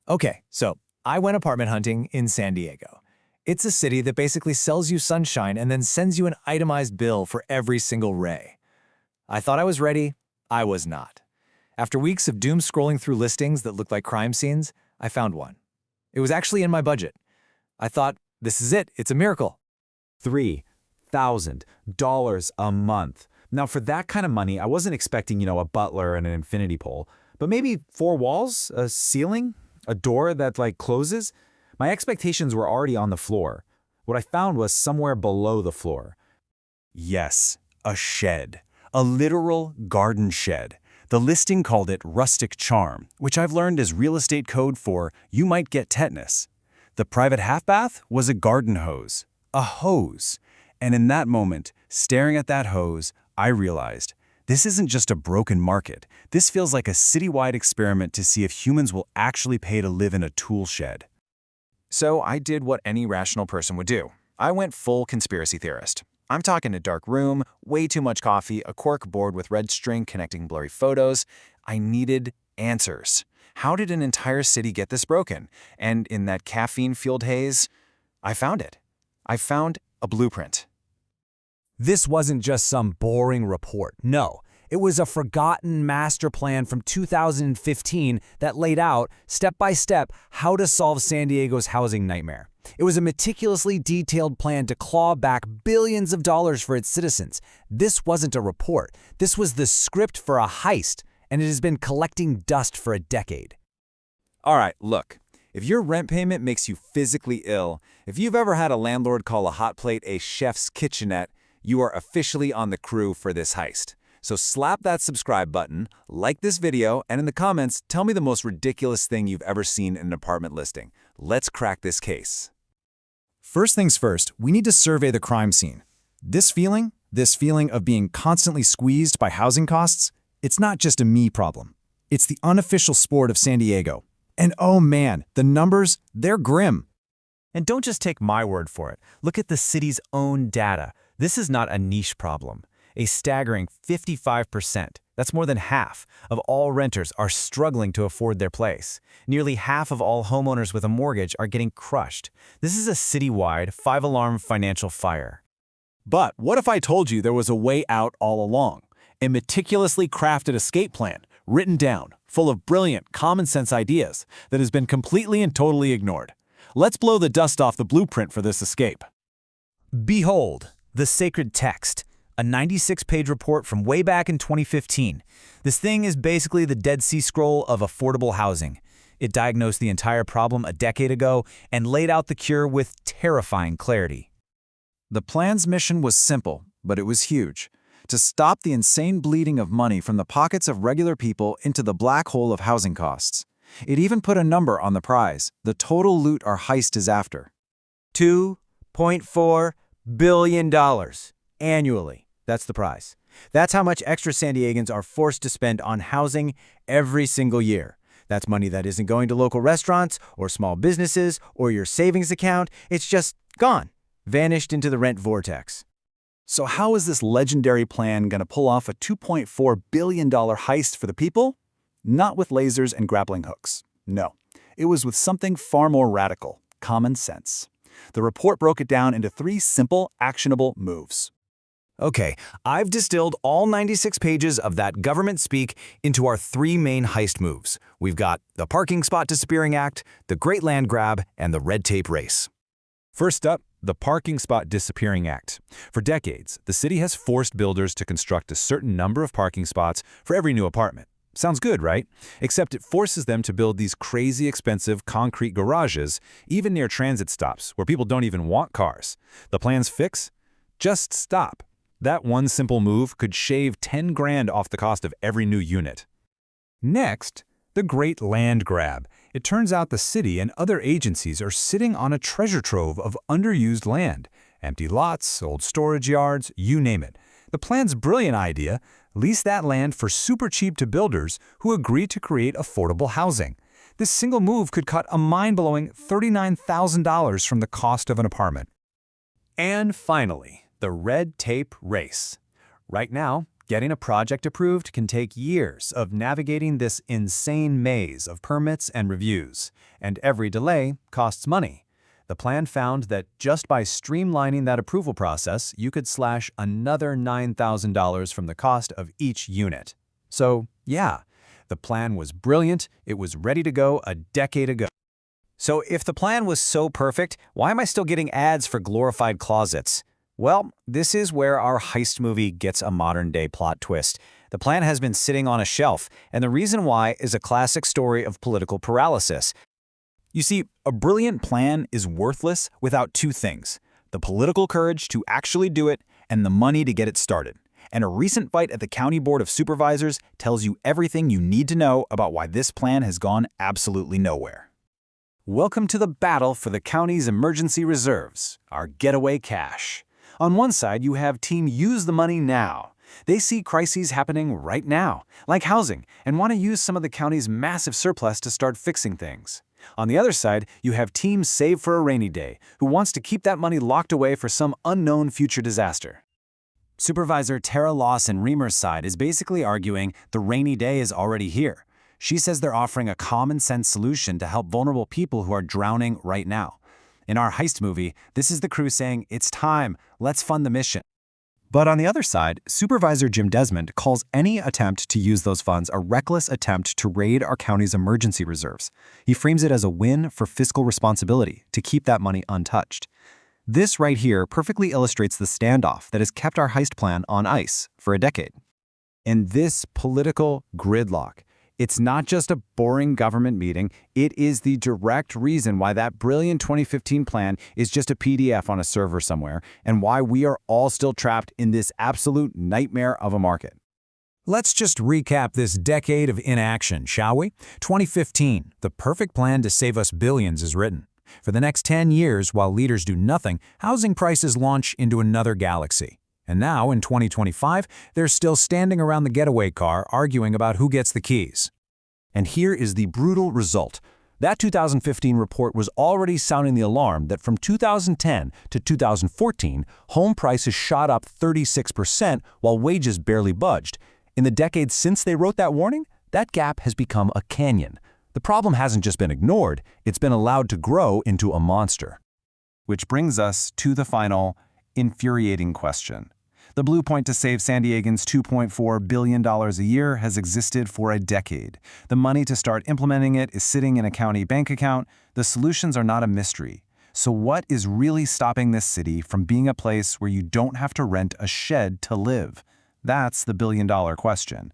Okay, so I went apartment hunting in San Diego. It's a city that basically sells you sunshine and then sends you an itemized bill for every single ray. I thought I was ready. I was not. After weeks of doom scrolling through listings that looked like crime scenes, I found one. It was actually in my budget. I thought, this is it. It's a miracle. $3,000 a month. Now, for that kind of money, I wasn't expecting, a butler and an infinity pole, but maybe four walls, a ceiling, a door that closes. My expectations were already on the floor. What I found was somewhere below the floor. Yes, a shed. A literal garden shed. The listing called it rustic charm, which I've learned is real estate code for you might get tetanus. The private half bath was a garden hose. A hose. And in that moment, staring at that hose, I realized, this isn't just a broken market. This feels like a citywide experiment to see if humans will actually pay to live in a tool shed. So I did what any rational person would do. I went full conspiracy theorist. I'm talking a dark room, way too much coffee, a cork board with red string connecting blurry photos. I needed answers. How did an entire city get this broken? And in that caffeine-fueled haze, I found it. I found a blueprint. This wasn't just some boring report. No, it was a forgotten master plan from 2015 that laid out, step by step, how to solve San Diego's housing nightmare. It was a meticulously detailed plan to claw back billions of dollars for its citizens. This wasn't a report. This was the script for a heist, and it has been collecting dust for a decade. All right, look. If your rent payment makes you physically ill, if you've ever had a landlord call a hot plate a chef's kitchenette, you are officially on the crew for this heist. So slap that subscribe button, like this video, and in the comments, tell me the most ridiculous thing you've ever seen in an apartment listing. Let's crack this case. First things first, we need to survey the crime scene. This feeling of being constantly squeezed by housing costs, it's not just a me problem. It's the unofficial sport of San Diego. And oh man, the numbers, they're grim. And don't just take my word for it. Look at the city's own data. This is not a niche problem. A staggering 55%, that's more than half, of all renters are struggling to afford their place. Nearly half of all homeowners with a mortgage are getting crushed. This is a citywide, five-alarm financial fire. But what if I told you there was a way out all along? A meticulously crafted escape plan, written down, full of brilliant, common-sense ideas that has been completely and totally ignored. Let's blow the dust off the blueprint for this escape. Behold, the sacred text, a 96-page report from way back in 2015. This thing is basically the Dead Sea Scroll of affordable housing. It diagnosed the entire problem a decade ago and laid out the cure with terrifying clarity. The plan's mission was simple, but it was huge. To stop the insane bleeding of money from the pockets of regular people into the black hole of housing costs. It even put a number on the prize, the total loot our heist is after. $2.4 billion annually. That's the price. That's how much extra San Diegans are forced to spend on housing every single year. That's money that isn't going to local restaurants or small businesses or your savings account. It's just gone, vanished into the rent vortex. So how is this legendary plan going to pull off a $2.4 billion heist for the people? Not with lasers and grappling hooks. No, it was with something far more radical, common sense. The report broke it down into 3 simple, actionable moves. Okay, I've distilled all 96 pages of that government speak into our 3 main heist moves. We've got the Parking Spot Disappearing Act, the Great Land Grab, and the Red Tape Race. First up, the Parking Spot Disappearing Act. For decades, the city has forced builders to construct a certain number of parking spots for every new apartment. Sounds good, right? Except it forces them to build these crazy expensive concrete garages, even near transit stops, where people don't even want cars. The plan's fix? Just stop. That one simple move could shave 10 grand off the cost of every new unit. Next, the Great Land Grab. It turns out the city and other agencies are sitting on a treasure trove of underused land. Empty lots, old storage yards, you name it. The plan's brilliant idea: lease that land for super cheap to builders who agree to create affordable housing. This single move could cut a mind-blowing $39,000 from the cost of an apartment. And finally, the Red Tape Race. Right now, Getting a project approved can take years of navigating this insane maze of permits and reviews, and every delay costs money. The plan found that just by streamlining that approval process, you could slash another $9,000 from the cost of each unit. So, yeah, the plan was brilliant. It was ready to go a decade ago. So if the plan was so perfect, why am I still getting ads for glorified closets? Well, this is where our heist movie gets a modern-day plot twist. The plan has been sitting on a shelf, and the reason why is a classic story of political paralysis. You see, a brilliant plan is worthless without two things: the political courage to actually do it and the money to get it started. And a recent fight at the County Board of Supervisors tells you everything you need to know about why this plan has gone absolutely nowhere. Welcome to the battle for the county's emergency reserves, our getaway cash. On one side, you have Team Use the Money Now. They see crises happening right now, like housing, and want to use some of the county's massive surplus to start fixing things. On the other side, you have Team Save for a Rainy Day, who wants to keep that money locked away for some unknown future disaster. Supervisor Tara Lawson-Reamer's side is basically arguing the rainy day is already here. She says they're offering a common-sense solution to help vulnerable people who are drowning right now. In our heist movie, this is the crew saying, "It's time, let's fund the mission." But on the other side, Supervisor Jim Desmond calls any attempt to use those funds a reckless attempt to raid our county's emergency reserves. He frames it as a win for fiscal responsibility to keep that money untouched. This right here perfectly illustrates the standoff that has kept our heist plan on ice for a decade. And this political gridlock, it's not just a boring government meeting, it is the direct reason why that brilliant 2015 plan is just a PDF on a server somewhere, and why we are all still trapped in this absolute nightmare of a market. Let's just recap this decade of inaction, shall we? 2015, the perfect plan to save us billions is written. For the next 10 years, while leaders do nothing, housing prices launch into another galaxy. And now, in 2025, they're still standing around the getaway car arguing about who gets the keys. And here is the brutal result. That 2015 report was already sounding the alarm that from 2010 to 2014, home prices shot up 36% while wages barely budged. In the decades since they wrote that warning, that gap has become a canyon. The problem hasn't just been ignored, it's been allowed to grow into a monster. Which brings us to the final, infuriating question. The Blue Point to Save San Diegans $2.4 billion a year has existed for a decade. The money to start implementing it is sitting in a county bank account. The solutions are not a mystery. So what is really stopping this city from being a place where you don't have to rent a shed to live? That's the billion-dollar question.